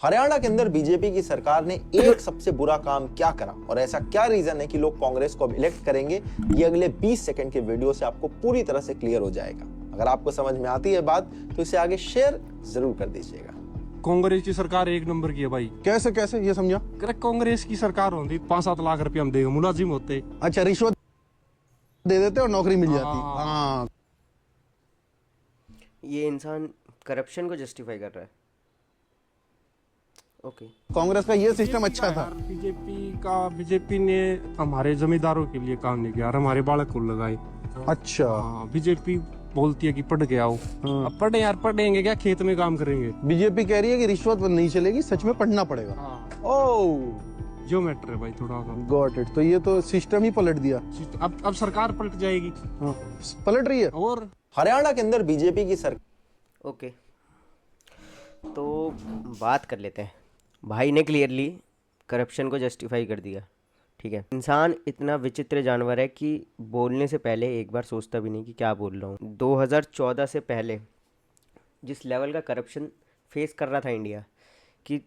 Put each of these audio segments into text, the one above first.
हरियाणा के अंदर बीजेपी की सरकार ने एक सबसे बुरा काम क्या करा और ऐसा क्या रीजन है कि लोग कांग्रेस को अब इलेक्ट करेंगे, ये अगले 20 सेकंड के वीडियो से आपको पूरी तरह से क्लियर हो जाएगा। अगर आपको समझ में आती है बात तो इसे आगे शेयर जरूर कर दीजिएगा। कांग्रेस की सरकार एक नंबर की है भाई। कैसे कैसे ये समझा? कांग्रेस की सरकार होती 5-7 लाख रुपए हम देंगे, मुलाजिम होते। अच्छा, रिश्वत दे देते और नौकरी मिल जाती। हाँ, ये इंसान करप्शन को जस्टिफाई कर रहा है। ओके कांग्रेस का ये सिस्टम अच्छा था। बीजेपी ने हमारे जमींदारों के लिए काम नहीं किया और हमारे बालक को लगाए। अच्छा, बीजेपी बोलती है कि पढ़ के आओ। अब पढ़े यार, पढ़ेंगे क्या, खेत में काम करेंगे। बीजेपी कह रही है कि रिश्वत नहीं चलेगी, सच में पढ़ना पड़ेगा। ओह, जो मैटर है भाई थोड़ा गॉट इट। तो ये तो सिस्टम ही पलट दिया। अब सरकार पलट जाएगी। हाँ, पलट रही है। और हरियाणा के अंदर बीजेपी की सरकार ओके तो बात कर लेते हैं। भाई ने क्लियरली करप्शन को जस्टिफाई कर दिया। ठीक है, इंसान इतना विचित्र जानवर है कि बोलने से पहले एक बार सोचता भी नहीं कि क्या बोल रहा हूँ। 2014 से पहले जिस लेवल का करप्शन फेस कर रहा था इंडिया, कि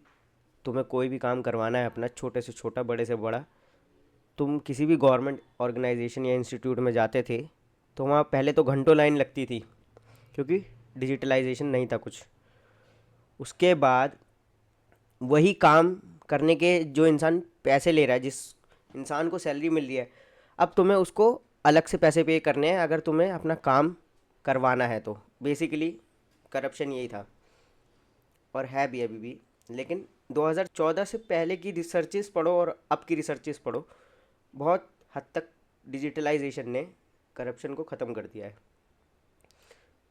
तुम्हें कोई भी काम करवाना है अपना, छोटे से छोटा बड़े से बड़ा, तुम किसी भी गवर्नमेंट ऑर्गेनाइजेशन या इंस्टीट्यूट में जाते थे तो वहाँ पहले तो घंटों लाइन लगती थी क्योंकि डिजिटलाइजेशन नहीं था कुछ। उसके बाद वही काम करने के जो इंसान पैसे ले रहा है, जिस इंसान को सैलरी मिल रही है, अब तुम्हें उसको अलग से पैसे पे करने हैं अगर तुम्हें अपना काम करवाना है तो। बेसिकली करप्शन यही था और है भी अभी भी। लेकिन 2014 से पहले की रिसर्चेस पढ़ो और अब की रिसर्चेस पढ़ो, बहुत हद तक डिजिटलाइजेशन ने करप्शन को ख़त्म कर दिया है।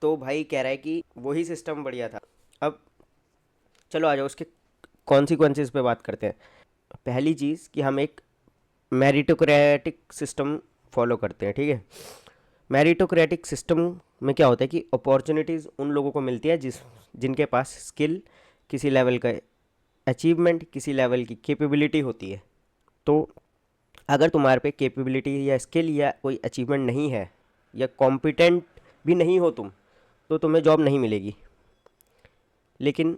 तो भाई कह रहा है कि वही सिस्टम बढ़िया था। अब चलो आ जाओ उसके कॉन्सिक्वेंसेस पे बात करते हैं। पहली चीज़ कि हम एक मेरिटोक्रेटिक सिस्टम फॉलो करते हैं। ठीक है, मेरिटोक्रेटिक सिस्टम में क्या होता है कि अपॉर्चुनिटीज़ उन लोगों को मिलती है जिनके पास स्किल, किसी लेवल का अचीवमेंट, किसी लेवल की कैपेबिलिटी होती है। तो अगर तुम्हारे पे कैपेबिलिटी या स्किल या कोई अचीवमेंट नहीं है या कॉम्पिटेंट भी नहीं हो तुम, तो तुम्हें जॉब नहीं मिलेगी। लेकिन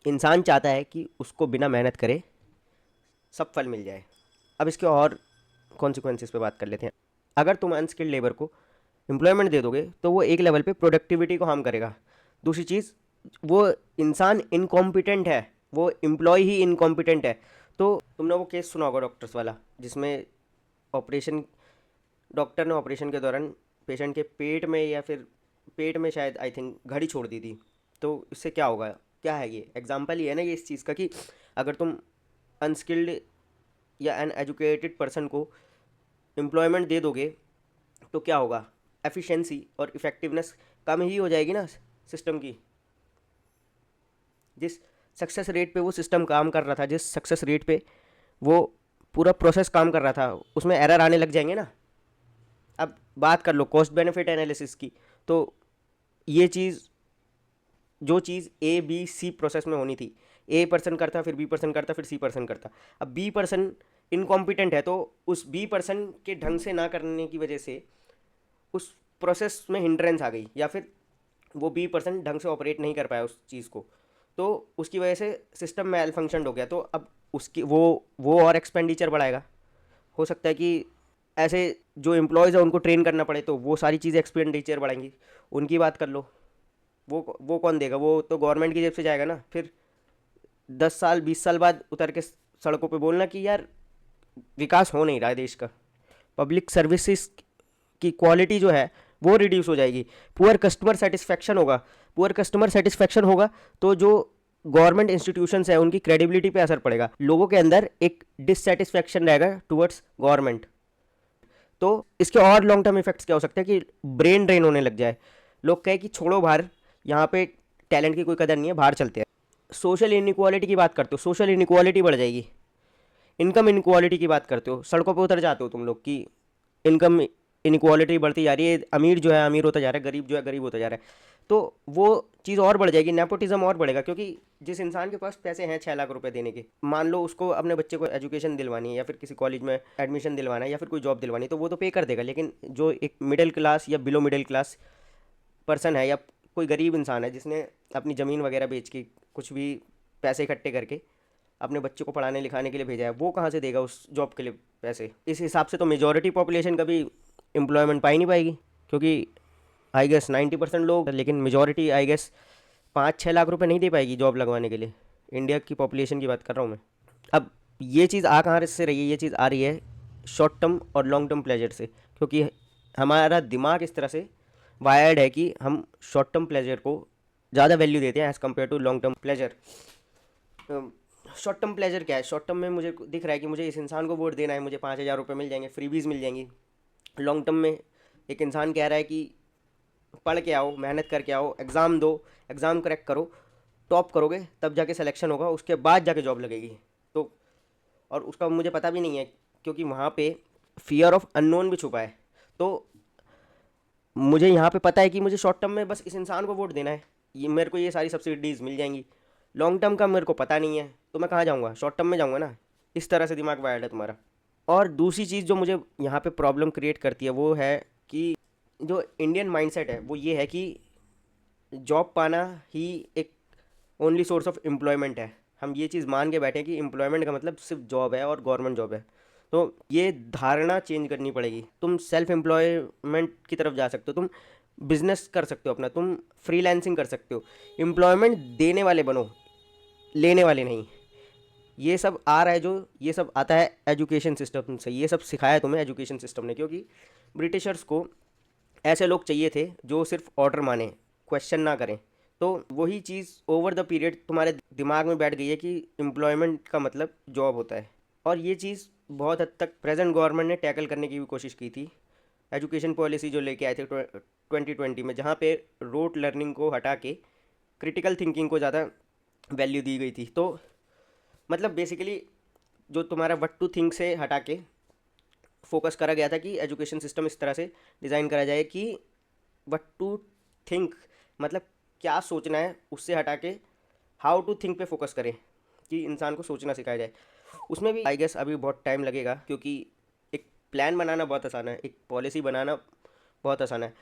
इंसान चाहता है कि उसको बिना मेहनत करे सब फल मिल जाए। अब इसके और कॉन्सिक्वेंसेस पे बात कर लेते हैं। अगर तुम अनस्किल्ड लेबर को एम्प्लॉयमेंट दे दोगे तो वो एक लेवल पे प्रोडक्टिविटी को हार्म करेगा। दूसरी चीज़, वो इंसान इनकॉम्पिटेंट है, वो एम्प्लॉय ही इनकॉम्पिटेंट है। तो तुमने वो केस सुना होगा डॉक्टर्स वाला, जिसमें डॉक्टर ने ऑपरेशन के दौरान पेशेंट के पेट में शायद आई थिंक घड़ी छोड़ दी थी। तो इससे क्या होगा, क्या है ये एग्जाम्पल ही है ना ये इस चीज़ का, कि अगर तुम अनस्किल्ड या अनएजुकेटेड पर्सन को एम्प्लॉयमेंट दे दोगे तो क्या होगा, एफिशिएंसी और इफ़ेक्टिवनेस कम ही हो जाएगी ना सिस्टम की। जिस सक्सेस रेट पे वो सिस्टम काम कर रहा था, जिस सक्सेस रेट पे वो पूरा प्रोसेस काम कर रहा था, उसमें एरर आने लग जाएंगे ना। अब बात कर लो कॉस्ट बेनिफिट एनालिसिस की, तो ये चीज़, जो चीज़ ए बी सी प्रोसेस में होनी थी, ए पर्सन करता, फिर बी पर्सन करता, फिर सी पर्सन करता। अब बी पर्सन इनकॉम्पिटेंट है तो उस बी पर्सन के ढंग से ना करने की वजह से उस प्रोसेस में हिंड्रेंस आ गई, या फिर वो बी पर्सन ढंग से ऑपरेट नहीं कर पाया उस चीज़ को, तो उसकी वजह से सिस्टम मेल फंक्शन हो गया। तो अब उसकी वो और एक्सपेंडिचर बढ़ाएगा। हो सकता है कि ऐसे जो एम्प्लॉयज़ है उनको ट्रेन करना पड़े, तो वो सारी चीज़ें एक्सपेंडिचर बढ़ाएंगी। उनकी बात कर लो, वो कौन देगा, वो तो गवर्नमेंट की जेब से जाएगा ना। फिर 10 साल 20 साल बाद उतर के सड़कों पे बोलना कि यार विकास हो नहीं रहा है देश का, पब्लिक सर्विसेज की क्वालिटी जो है वो रिड्यूस हो जाएगी, पुअर कस्टमर सेटिस्फैक्शन होगा तो जो गवर्नमेंट इंस्टीट्यूशंस है उनकी क्रेडिबिलिटी पे असर पड़ेगा। लोगों के अंदर एक डिससेटिस्फैक्शन रहेगा टुवर्ड्स गवर्नमेंट। तो इसके और लॉन्ग टर्म इफेक्ट्स क्या हो सकते हैं कि ब्रेन ड्रेन होने लग जाए, लोग कहे कि छोड़ो बाहर, यहाँ पे टैलेंट की कोई कदर नहीं है, बाहर चलते हैं। सोशल इनइक्वालिटी की बात करते हो, सोशल इनइक्वालिटी बढ़ जाएगी। इनकम इनइक्वालिटी की बात करते हो, सड़कों पे उतर जाते हो तुम लोग कि इनकम इनइक्वालिटी बढ़ती जा रही है, अमीर जो है अमीर होता जा रहा है, गरीब जो है गरीब होता जा रहा है। तो वो चीज़ और बढ़ जाएगी, नेपोटिज्म और बढ़ेगा। क्योंकि जिस इंसान के पास पैसे हैं 6 लाख रुपए देने के, मान लो उसको अपने बच्चे को एजुकेशन दिलवानी है या फिर किसी कॉलेज में एडमिशन दिलवाना है या फिर कोई जॉब दिलवानी है, तो वो तो पे कर देगा। लेकिन जो एक मिडिल क्लास या बिलो मिडिल क्लास पर्सन है या कोई गरीब इंसान है जिसने अपनी ज़मीन वगैरह बेच के कुछ भी पैसे इकट्ठे करके अपने बच्चे को पढ़ाने लिखाने के लिए भेजा है, वो कहाँ से देगा उस जॉब के लिए पैसे? इस हिसाब से तो मेजॉरिटी पॉपुलेशन कभी एम्प्लॉयमेंट पा ही नहीं पाएगी, क्योंकि आई गेस 90% लोग, लेकिन मेजॉरिटी आई गेस 5-6 लाख रुपए नहीं दे पाएगी जॉब लगवाने के लिए। इंडिया की पॉपुलेशन की बात कर रहा हूँ मैं। अब ये चीज़ आ कहाँ से रही है? ये चीज़ आ रही है शॉर्ट टर्म और लॉन्ग टर्म प्लेजर से, क्योंकि हमारा दिमाग इस तरह से वायर्ड है कि हम शॉर्ट टर्म प्लेजर को ज़्यादा वैल्यू देते हैं as compare to long term pleasure. Short term pleasure क्या है? शॉर्ट टर्म में मुझे दिख रहा है कि मुझे इस इंसान को वोट देना है, मुझे 5,000 रुपये मिल जाएंगे, फ्रीबीज मिल जाएंगी। लॉन्ग टर्म में एक इंसान कह रहा है कि पढ़ के आओ, मेहनत करके आओ, एग्ज़ाम दो, एग्ज़ाम क्रैक करो, टॉप करोगे तब जाके सिलेक्शन होगा, उसके बाद जाके जॉब लगेगी। तो और उसका मुझे पता भी नहीं है, क्योंकि वहाँ पे फियर ऑफ अननोन भी छुपा है। तो मुझे यहाँ पे पता है कि मुझे शॉर्ट टर्म में बस इस इंसान को वोट देना है, ये मेरे को ये सारी सब्सिडीज़ मिल जाएंगी। लॉन्ग टर्म का मेरे को पता नहीं है, तो मैं कहाँ जाऊँगा? शॉर्ट टर्म में जाऊँगा ना। इस तरह से दिमाग वायर्ड है तुम्हारा। और दूसरी चीज़ जो मुझे यहाँ पे प्रॉब्लम क्रिएट करती है वो है कि जो इंडियन माइंडसेट है वो ये है कि जॉब पाना ही एक ओनली सोर्स ऑफ एम्प्लॉयमेंट है। हम ये चीज़ मान के बैठे हैं कि एम्प्लॉयमेंट का मतलब सिर्फ जॉब है और गवर्नमेंट जॉब है। तो ये धारणा चेंज करनी पड़ेगी। तुम सेल्फ एम्प्लॉयमेंट की तरफ जा सकते हो, तुम बिजनेस कर सकते हो अपना, तुम फ्रीलांसिंग कर सकते हो। एम्प्लॉयमेंट देने वाले बनो, लेने वाले नहीं। ये सब आ रहा है, जो ये सब आता है एजुकेशन सिस्टम से, ये सब सिखाया तुम्हें एजुकेशन सिस्टम ने, क्योंकि ब्रिटिशर्स को ऐसे लोग चाहिए थे जो सिर्फ ऑर्डर माने, क्वेश्चन ना करें। तो वही चीज़ ओवर द पीरियड तुम्हारे दिमाग में बैठ गई है कि एम्प्लॉयमेंट का मतलब जॉब होता है। और ये चीज़ बहुत हद तक प्रेजेंट गवर्नमेंट ने टैकल करने की भी कोशिश की थी। एजुकेशन पॉलिसी जो लेके आए थे 2020 में, जहाँ पे रोट लर्निंग को हटा के क्रिटिकल थिंकिंग को ज़्यादा वैल्यू दी गई थी। तो मतलब बेसिकली जो तुम्हारा व्हाट टू थिंक से हटा के फोकस करा गया था कि एजुकेशन सिस्टम इस तरह से डिज़ाइन करा जाए कि व्हाट टू थिंक मतलब क्या सोचना है, उससे हटा के हाउ टू थिंक पे फोकस करें, कि इंसान को सोचना सिखाया जाए। उसमें भी आई गेस अभी बहुत टाइम लगेगा, क्योंकि एक प्लान बनाना बहुत आसान है, एक पॉलिसी बनाना बहुत आसान है।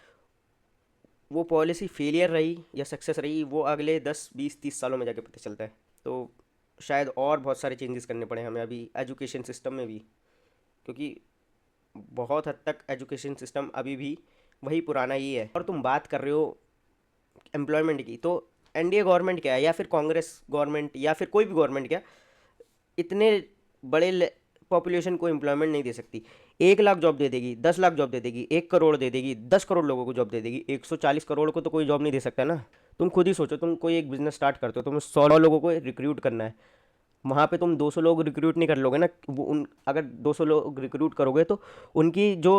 वो पॉलिसी फेलियर रही या सक्सेस रही वो अगले 10, 20, 30 सालों में जाके पता चलता है। तो शायद और बहुत सारे चेंजेस करने पड़े हमें अभी एजुकेशन सिस्टम में भी, क्योंकि बहुत हद तक एजुकेशन सिस्टम अभी भी वही पुराना ही है। और तुम बात कर रहे हो एम्प्लॉयमेंट की, तो एनडीए गवर्नमेंट क्या है, या फिर कांग्रेस गवर्नमेंट, या फिर कोई भी गवर्नमेंट क्या इतने बड़े पॉपुलेशन को एम्प्लॉयमेंट नहीं दे सकती। 1 लाख जॉब दे देगी, 10 लाख जॉब दे देगी, 1 करोड़ दे देगी, 10 करोड़ लोगों को जॉब दे देगी। 140 करोड़ को तो कोई जॉब नहीं दे सकता ना। तुम खुद ही सोचो, तुम कोई एक बिजनेस स्टार्ट करते हो, तुम्हें 100 लोगों को रिक्रूट करना है, वहाँ पे तुम 200 लोग रिक्रूट नहीं कर लोगे ना। अगर 200 लोग रिक्रूट करोगे तो उनकी जो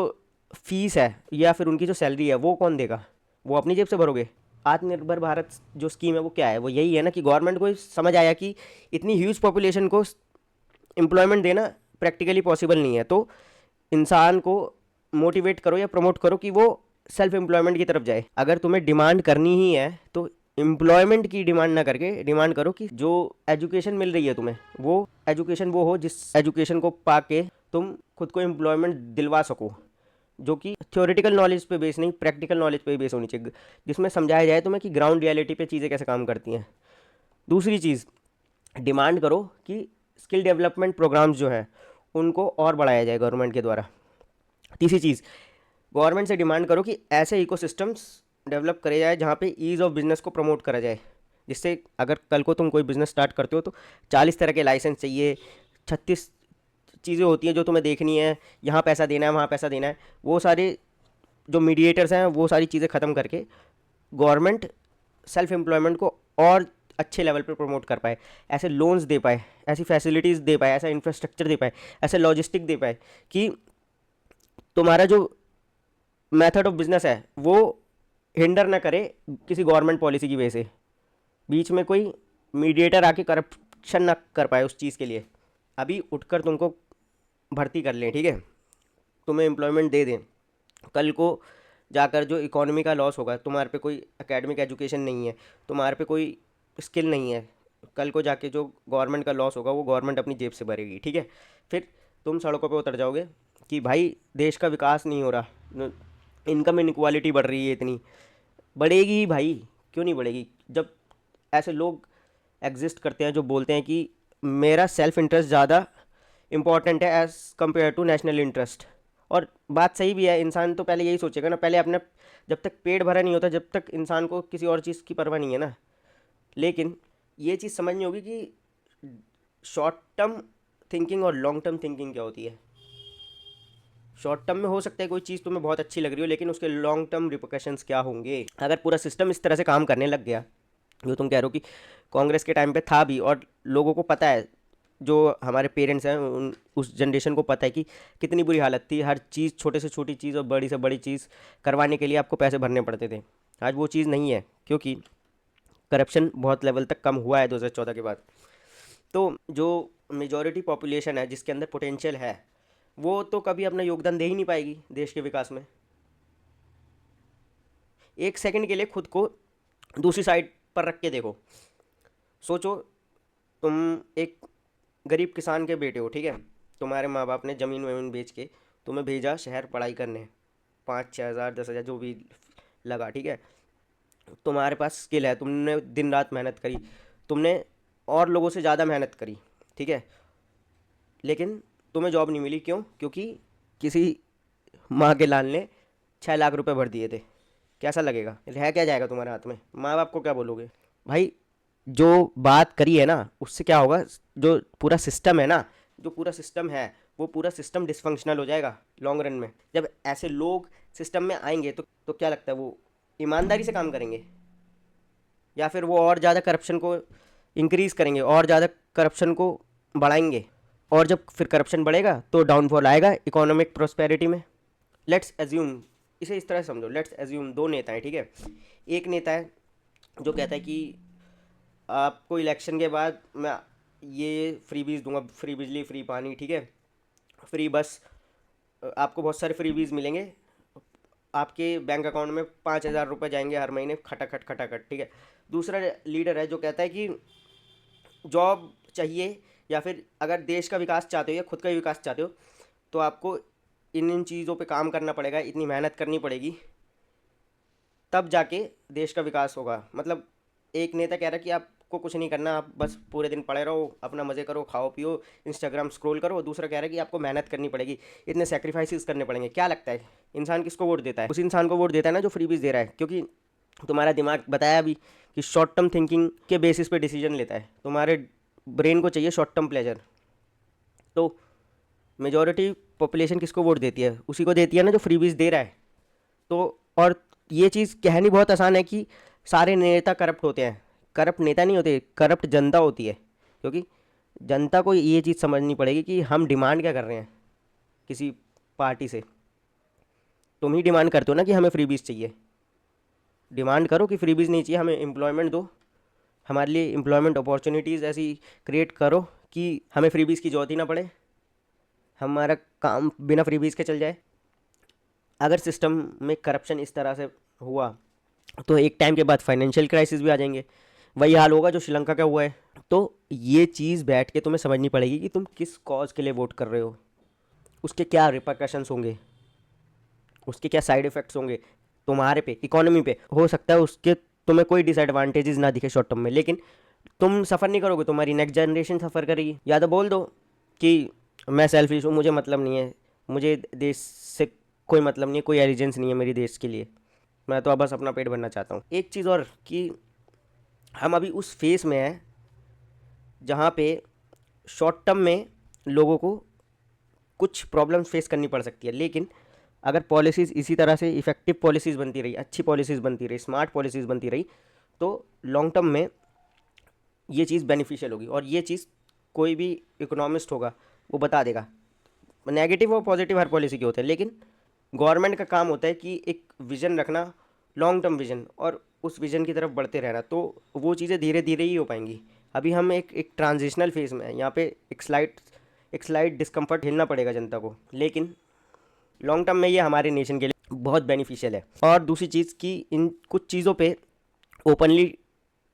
फीस है या फिर उनकी जो सैलरी है वो कौन देगा? वो अपनी जेब से भरोगे। आत्मनिर्भर भारत जो स्कीम है वो क्या है? वो यही है ना कि गवर्नमेंट को समझ आया कि इतनी ह्यूज पॉपुलेशन को एम्प्लॉयमेंट देना प्रैक्टिकली पॉसिबल नहीं है, तो इंसान को मोटिवेट करो या प्रमोट करो कि वो सेल्फ एम्प्लॉयमेंट की तरफ जाए। अगर तुम्हें डिमांड करनी ही है तो एम्प्लॉयमेंट की डिमांड ना करके डिमांड करो कि जो एजुकेशन मिल रही है तुम्हें, वो एजुकेशन वो हो जिस एजुकेशन को पाके तुम खुद को एम्प्लॉयमेंट दिलवा सको, जो कि थ्योरेटिकल नॉलेज पे बेस नहीं, प्रैक्टिकल नॉलेज पे बेस होनी चाहिए, जिसमें समझाया जाए तुम्हें कि ग्राउंड रियलिटी पे चीज़ें कैसे काम करती हैं। दूसरी चीज़, डिमांड करो कि स्किल डेवलपमेंट प्रोग्राम्स जो हैं उनको और बढ़ाया जाए गवर्नमेंट के द्वारा। तीसरी चीज़, गवर्नमेंट से डिमांड करो कि ऐसे इकोसिस्टम्स डेवलप करे जाए जहाँ पे ईज़ ऑफ बिज़नेस को प्रमोट करा जाए, जिससे अगर कल को तुम कोई बिज़नेस स्टार्ट करते हो तो 40 तरह के लाइसेंस चाहिए, 36 चीज़ें होती हैं जो तुम्हें देखनी है, यहाँ पैसा देना है, वहाँ पैसा देना है, वो सारे जो मीडिएटर्स हैं वो सारी चीज़ें ख़त्म करके गवर्नमेंट सेल्फ एम्प्लॉयमेंट को और अच्छे लेवल पर प्रमोट कर पाए, ऐसे लोन्स दे पाए, ऐसी फैसिलिटीज़ दे पाए, ऐसा इंफ्रास्ट्रक्चर दे पाए, ऐसे लॉजिस्टिक दे पाए कि तुम्हारा जो मेथड ऑफ बिजनेस है वो हिंडर ना करे किसी गवर्नमेंट पॉलिसी की वजह से, बीच में कोई मीडिएटर आके करप्शन ना कर पाए उस चीज़ के लिए। अभी उठकर तुमको भर्ती कर लें, ठीक है, तुम्हें एम्प्लॉयमेंट दे दें, कल को जाकर जो इकोनॉमी का लॉस होगा, तुम्हारे पे कोई एकेडमिक एजुकेशन नहीं है, तुम्हारे पे कोई स्किल नहीं है, कल को जाके जो गवर्नमेंट का लॉस होगा वो गवर्नमेंट अपनी जेब से भरेगी, ठीक है। फिर तुम सड़कों पे उतर जाओगे कि भाई देश का विकास नहीं हो रहा, इनकम इनक्वालिटी बढ़ रही है, इतनी बढ़ेगी ही भाई, क्यों नहीं बढ़ेगी? जब ऐसे लोग एग्जिस्ट करते हैं जो बोलते हैं कि मेरा सेल्फ इंटरेस्ट ज़्यादा इम्पॉर्टेंट है as compare to national interest. और बात सही भी है, इंसान तो पहले यही सोचेगा ना, पहले अपने जब तक पेट भरा नहीं होता, जब तक इंसान को किसी और चीज़ की परवाह नहीं है ना। लेकिन ये चीज़ समझनी होगी कि शॉर्ट टर्म थिंकिंग और लॉन्ग टर्म थिंकिंग क्या होती है। शॉर्ट टर्म में हो सकता है कोई चीज़ तुम्हें बहुत अच्छी लग रही हो, लेकिन उसके लॉन्ग टर्म रिपरकशंस क्या होंगे। अगर पूरा सिस्टम इस तरह से काम करने लग गया जो तुम कह रहे हो कि कांग्रेस के टाइम पे था भी, और लोगों को पता है, जो हमारे पेरेंट्स हैं उस जनरेशन को पता है कि कितनी बुरी हालत थी, हर चीज़ छोटे से छोटी चीज़ और बड़ी से बड़ी चीज़ करवाने के लिए आपको पैसे भरने पड़ते थे। आज वो चीज़ नहीं है, क्योंकि करप्शन बहुत लेवल तक कम हुआ है 2014 के बाद। तो जो मेजॉरिटी पॉपुलेशन है जिसके अंदर पोटेंशियल है, वो तो कभी अपना योगदान दे ही नहीं पाएगी देश के विकास में। एक सेकंड के लिए खुद को दूसरी साइड पर रख के देखो, सोचो तुम एक गरीब किसान के बेटे हो, ठीक है। तुम्हारे माँ बाप ने ज़मीन वमीन बेच के तुम्हें भेजा शहर पढ़ाई करने, 5-6 हज़ार 10 हज़ार जो भी लगा, ठीक है। तुम्हारे पास स्किल है, तुमने दिन रात मेहनत करी, तुमने और लोगों से ज़्यादा मेहनत करी, ठीक है, लेकिन तुम्हें जॉब नहीं मिली। क्यों? क्योंकि किसी माँ के लाल ने 6 लाख रुपए भर दिए थे। कैसा लगेगा? रह क्या जाएगा तुम्हारे हाथ में? माँ बाप को क्या बोलोगे? भाई जो बात करी है ना, उससे क्या होगा, जो पूरा सिस्टम है ना, जो पूरा सिस्टम है वो पूरा सिस्टम डिसफंक्शनल हो जाएगा लॉन्ग रन में। जब ऐसे लोग सिस्टम में आएंगे तो क्या लगता है वो ईमानदारी से काम करेंगे, या फिर वो और ज़्यादा करप्शन को इंक्रीज़ करेंगे, और ज़्यादा करप्शन को बढ़ाएंगे। और जब फिर करप्शन बढ़ेगा तो डाउनफॉल आएगा इकोनॉमिक प्रोस्पेरिटी में। लेट्स एज्यूम, इसे इस तरह से समझो, लेट्स एज्यूम 2 नेता हैं, ठीक है। एक नेता है जो कहता है कि आपको इलेक्शन के बाद मैं ये फ्रीबीज दूंगा, फ्री बिजली, फ्री पानी, ठीक है, फ्री बस, आपको बहुत सारे फ्रीबीज मिलेंगे, आपके बैंक अकाउंट में 5,000 रुपये जाएंगे हर महीने खटाखट खटाखट, ठीक है। दूसरा लीडर है जो कहता है कि जॉब चाहिए, या फिर अगर देश का विकास चाहते हो या खुद का विकास चाहते हो तो आपको इन चीज़ों पे काम करना पड़ेगा, इतनी मेहनत करनी पड़ेगी, तब जाके देश का विकास होगा। मतलब एक नेता कह रहा है कि आपको कुछ नहीं करना, आप बस पूरे दिन पड़े रहो, अपना मज़े करो, खाओ पियो, इंस्टाग्राम स्क्रॉल करो। दूसरा कह रहा है कि आपको मेहनत करनी पड़ेगी, इतने सेक्रीफाइसेस करने पड़ेंगे। क्या लगता है इंसान किसको वोट देता है? उस इंसान को वोट देता है ना जो फ्रीबीज दे रहा है, क्योंकि तुम्हारा दिमाग बताया अभी कि शॉर्ट टर्म थिंकिंग के बेसिस पे डिसीजन लेता है। तुम्हारे ब्रेन को चाहिए शॉर्ट टर्म प्लेजर। तो मेजॉरिटी पॉपुलेशन किसको वोट देती है? उसी को देती है ना जो फ्रीबीज दे रहा है। तो और ये चीज़ कहनी बहुत आसान है कि सारे नेता करप्ट होते हैं। करप्ट नेता नहीं होते, करप्ट जनता होती है। क्योंकि जनता को ये चीज़ समझनी पड़ेगी कि हम डिमांड क्या कर रहे हैं किसी पार्टी से। तुम ही डिमांड करते हो ना कि हमें फ्रीबीज चाहिए, डिमांड करो कि फ्रीबीज नहीं चाहिए, हमें एम्प्लॉयमेंट दो, हमारे लिए एम्प्लॉयमेंट अपॉर्चुनिटीज़ ऐसी क्रिएट करो कि हमें फ्रीबीज की जरूरत ही ना पड़े, हमारा काम बिना फ्रीबीज के चल जाए। अगर सिस्टम में करप्शन इस तरह से हुआ तो एक टाइम के बाद फाइनेंशियल क्राइसिस भी आ जाएंगे। वही हाल होगा जो श्रीलंका का हुआ है। तो ये चीज़ बैठ के तुम्हें समझनी पड़ेगी कि तुम किस कॉज के लिए वोट कर रहे हो, उसके क्या रिपरकशंस होंगे, उसके क्या साइड इफ़ेक्ट्स होंगे तुम्हारे पे, इकोनॉमी पे। हो सकता है उसके तुम्हें कोई डिसएडवांटेजेस ना दिखे शॉर्ट टर्म में, लेकिन तुम सफ़र नहीं करोगे, तुम्हारी नेक्स्ट जनरेशन सफ़र करेगी। या तो बोल दो कि मैं सेल्फिश हूँ, मुझे मतलब नहीं है, मुझे देश से कोई मतलब नहीं है, कोई एलिजेंस नहीं है मेरी देश के लिए, मैं तो बस अपना पेट भरना चाहता हूँ। एक चीज़ और कि हम अभी उस फेस में हैं जहाँ पे शॉर्ट टर्म में लोगों को कुछ प्रॉब्लम फेस करनी पड़ सकती है, लेकिन अगर पॉलिसीज़ इसी तरह से इफ़ेक्टिव पॉलिसीज़ बनती रही, अच्छी पॉलिसीज़ बनती रही, स्मार्ट पॉलिसीज़ बनती रही, तो लॉन्ग टर्म में ये चीज़ बेनिफिशियल होगी। और ये चीज़ कोई भी इकोनॉमिस्ट होगा वो बता देगा। नेगेटिव और पॉजिटिव हर पॉलिसी के होते हैं, लेकिन गवर्नमेंट का काम होता है कि एक विज़न रखना, लॉन्ग टर्म विज़न, और उस विज़न की तरफ बढ़ते रहना। तो वो चीज़ें धीरे धीरे ही हो पाएंगी। अभी हम एक ट्रांजिशनल फेज़ में हैं, यहाँ पे एक स्लाइड डिस्कम्फर्ट झेलना पड़ेगा जनता को, लेकिन लॉन्ग टर्म में ये हमारे नेशन के लिए बहुत बेनिफिशियल है। और दूसरी चीज़ कि इन कुछ चीज़ों पे ओपनली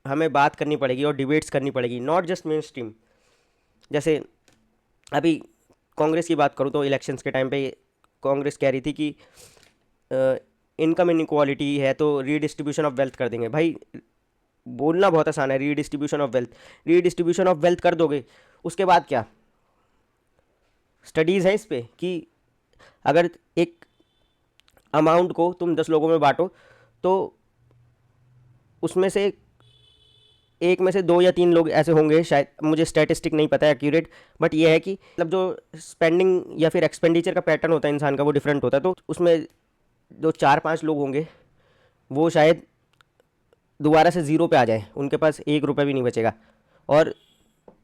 हमें बात करनी पड़ेगी और डिबेट्स करनी पड़ेगी, नॉट जस्ट मेन स्ट्रीम। जैसे अभी कांग्रेस की बात करूँ तो इलेक्शंस के टाइम पे कांग्रेस कह रही थी कि इनकम इनइक्वालिटी है तो रीडिस्ट्रीब्यूशन ऑफ वेल्थ कर देंगे। भाई बोलना बहुत आसान है, redistribution of wealth. Redistribution of wealth कर दोगे, उसके बाद क्या? स्टडीज़ हैं इस पे कि अगर एक अमाउंट को तुम 10 लोगों में बांटो तो उसमें से एक में से 2 या 3 लोग ऐसे होंगे, शायद, मुझे स्टैटिस्टिक नहीं पता है एक्यूरेट, बट ये है कि मतलब जो स्पेंडिंग या फिर एक्सपेंडिचर का पैटर्न होता है इंसान का, वो डिफरेंट होता है। तो उसमें जो 4-5 लोग होंगे वो शायद दोबारा से ज़ीरो पे आ जाए, उनके पास 1 रुपये भी नहीं बचेगा। और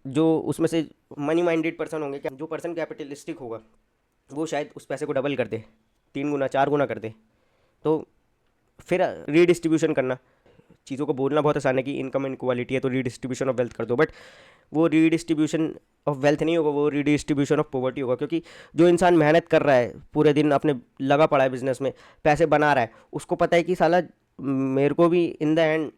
जो उसमें से मनी माइंडेड पर्सन होंगे, क्या जो पर्सन कैपिटलिस्टिक होगा, वो शायद उस पैसे को डबल कर दे, 3 गुना 4 गुना कर दे। तो फिर रीडिस्ट्रीब्यूशन करना, चीज़ों को बोलना बहुत आसान है कि इनकम इनक्वालिटी है तो रीडिस्ट्रीब्यूशन ऑफ वेल्थ कर दो, बट वो रीडिस्ट्रीब्यूशन ऑफ वेल्थ नहीं होगा, वो रीडिस्ट्रीब्यूशन ऑफ पॉवर्टी होगा। क्योंकि जो इंसान मेहनत कर रहा है, पूरे दिन अपने लगा पड़ा है बिजनेस में, पैसे बना रहा है, उसको पता है कि साला मेरे को भी इन द एंड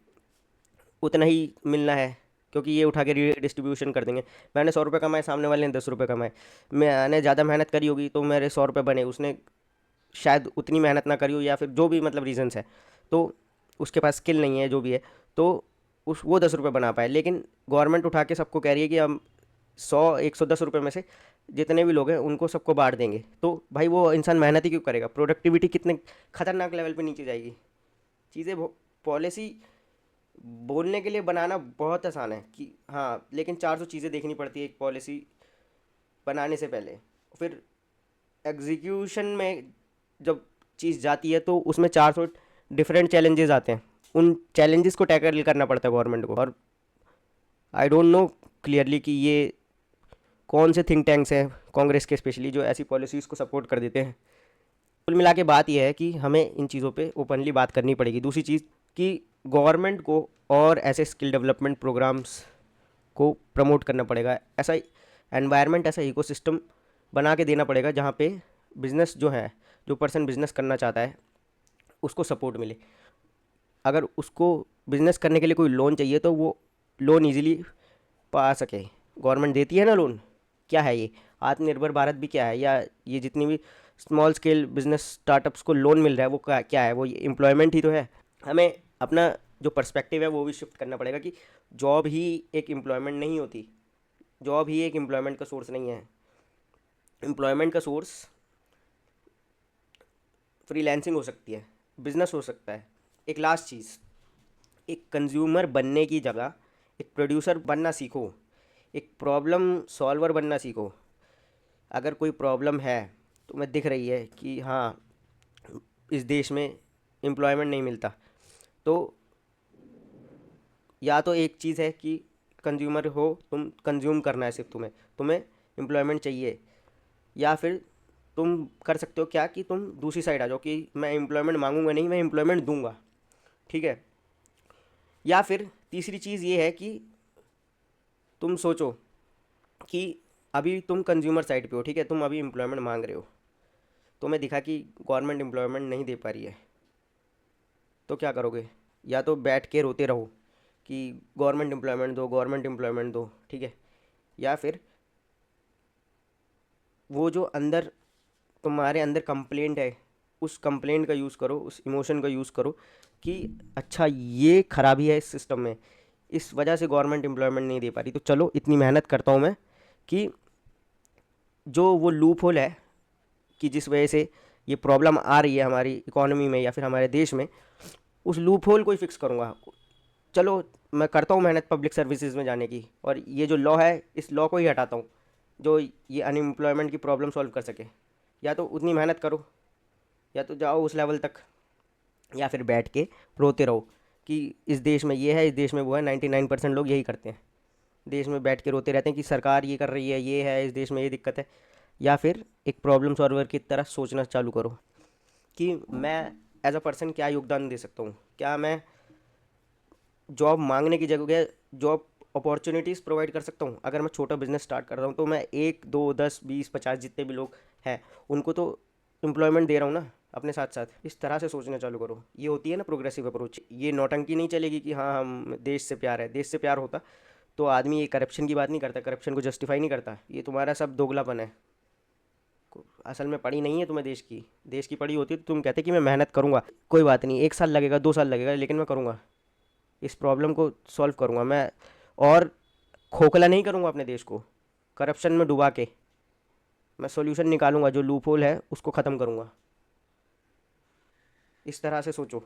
उतना ही मिलना है, क्योंकि ये उठा के रीडिस्ट्रीब्यूशन कर देंगे। मैंने 100 रुपये कमाए, सामने वाले ने 10 रुपये कमाए, मैंने ज़्यादा मेहनत करी होगी तो मेरे 100 रुपये बने, उसने शायद उतनी मेहनत ना करी हो, या फिर जो भी मतलब रीजंस है, तो उसके पास स्किल नहीं है, जो भी है, तो वो 10 रुपये बना पाए। लेकिन गवर्नमेंट उठा के सबको कह रही है कि हम 100-110 रुपये में से जितने भी लोग हैं उनको सबको बांट देंगे। तो भाई वो इंसान मेहनत ही क्यों करेगा? प्रोडक्टिविटी कितने खतरनाक लेवल पे नीचे जाएगी। चीज़ें पॉलिसी बोलने के लिए बनाना बहुत आसान है कि हाँ, लेकिन 400 चीज़ें देखनी पड़ती है एक पॉलिसी बनाने से पहले। फिर एग्जीक्यूशन में जब चीज़ जाती है तो उसमें 400 डिफरेंट चैलेंजेस आते हैं, उन चैलेंजेस को टैकल करना पड़ता है गवर्नमेंट को। और आई डोंट नो क्लियरली कि ये कौन से थिंक टैंक्स हैं कांग्रेस के स्पेशली जो ऐसी पॉलिसीज़ को सपोर्ट कर देते हैं। कुल मिला के बात यह है कि हमें इन चीज़ों पे ओपनली बात करनी पड़ेगी। दूसरी चीज़ कि गवर्नमेंट को और ऐसे स्किल डेवलपमेंट प्रोग्राम्स को प्रमोट करना पड़ेगा, ऐसा एनवायरनमेंट, ऐसा इकोसिस्टम बना के देना पड़ेगा जहाँ पे बिज़नेस जो है, जो पर्सन बिज़नेस करना चाहता है उसको सपोर्ट मिले। अगर उसको बिज़नेस करने के लिए कोई लोन चाहिए तो वो लोन ईजिली पा सके। गवर्नमेंट देती है ना लोन। क्या है ये आत्मनिर्भर भारत भी क्या है, या ये जितनी भी स्मॉल स्केल बिजनेस स्टार्टअप्स को लोन मिल रहा है वो क्या है? वो एम्प्लॉयमेंट ही तो है। हमें अपना जो पर्सपेक्टिव है वो भी शिफ्ट करना पड़ेगा कि जॉब ही एक एम्प्लॉयमेंट नहीं होती, जॉब ही एक एम्प्लॉयमेंट का सोर्स नहीं है। एम्प्लॉयमेंट का सोर्स फ्रीलांसिंग हो सकती है, बिजनेस हो सकता है। एक लास्ट चीज़, एक कंज्यूमर बनने की जगह एक प्रोड्यूसर बनना सीखो, एक प्रॉब्लम सॉल्वर बनना सीखो। अगर कोई प्रॉब्लम है तो मैं दिख रही है कि हाँ इस देश में एम्प्लॉयमेंट नहीं मिलता, तो या तो एक चीज़ है कि कंज्यूमर हो, तुम कंज्यूम करना है सिर्फ, तुम्हें एम्प्लॉयमेंट चाहिए, या फिर तुम कर सकते हो क्या कि तुम दूसरी साइड आ जाओ कि मैं एम्प्लॉयमेंट मांगूंगा नहीं, मैं एम्प्लॉयमेंट दूंगा, ठीक है। या फिर तीसरी चीज़ ये है कि तुम सोचो कि अभी तुम कंज्यूमर साइड पे हो, ठीक है, तुम अभी एम्प्लॉयमेंट मांग रहे हो, तुम्हें दिखा कि गवर्नमेंट एम्प्लॉयमेंट नहीं दे पा रही है, तो क्या करोगे? या तो बैठ के रोते रहो कि गवर्नमेंट एम्प्लॉयमेंट दो, गवर्नमेंट एम्प्लॉयमेंट दो, ठीक है, या फिर वो जो अंदर तुम्हारे अंदर कंप्लेंट है, उस कंप्लेंट का यूज़ करो, उस इमोशन का यूज़ करो कि अच्छा ये खराबी है इस सिस्टम में, इस वजह से गवर्नमेंट एम्प्लॉयमेंट नहीं दे पा रही, तो चलो इतनी मेहनत करता हूँ मैं कि जो वो लूप होल है कि जिस वजह से ये प्रॉब्लम आ रही है हमारी इकोनॉमी में या फिर हमारे देश में, उस लूप होल को ही फिक्स करूँगा। चलो मैं करता हूँ मेहनत पब्लिक सर्विसेज में जाने की, और ये जो लॉ है इस लॉ को ही हटाता हूँ जो ये अनएम्प्लॉयमेंट की प्रॉब्लम सॉल्व कर सके। या तो उतनी मेहनत करो, या तो जाओ उस लेवल तक, या फिर बैठ के रोते रहो कि इस देश में ये है, इस देश में वो है। 99% लोग यही करते हैं, देश में बैठ के रोते रहते हैं कि सरकार ये कर रही है, ये है, इस देश में ये दिक्कत है। या फिर एक प्रॉब्लम सॉल्वर की तरह सोचना चालू करो कि मैं एज अ पर्सन क्या योगदान दे सकता हूँ, क्या मैं जॉब मांगने की जगह जॉब अपॉर्चुनिटीज़ प्रोवाइड कर सकता हूँ। अगर मैं छोटा बिजनेस स्टार्ट कर रहा हूँ तो मैं 1, 2, 10, 20, 50 जितने भी लोग हैं उनको तो एम्प्लॉयमेंट दे रहा हूँ ना अपने साथ साथ। इस तरह से सोचना चालू करो। ये होती है ना प्रोग्रेसिव अप्रोच। ये नौटंकी नहीं चलेगी कि हाँ हम देश से प्यार है। देश से प्यार होता तो आदमी ये करप्शन की बात नहीं करता, करप्शन को जस्टिफाई नहीं करता। ये तुम्हारा सब दोगलापन है, असल में पढ़ी नहीं है तुम्हें देश की पढ़ी होती तो तुम कहते कि मैं मेहनत करूँगा, कोई बात नहीं, 1 साल लगेगा, 2 साल लगेगा, लेकिन मैं करूँगा। इस प्रॉब्लम को सॉल्व करूँगा मैं, और खोखला नहीं करूँगा अपने देश को करप्शन में डुबा के। मैं सॉल्यूशन निकालूंगा, जो लूप होल है उसको ख़त्म करूँगा। इस तरह से सोचो।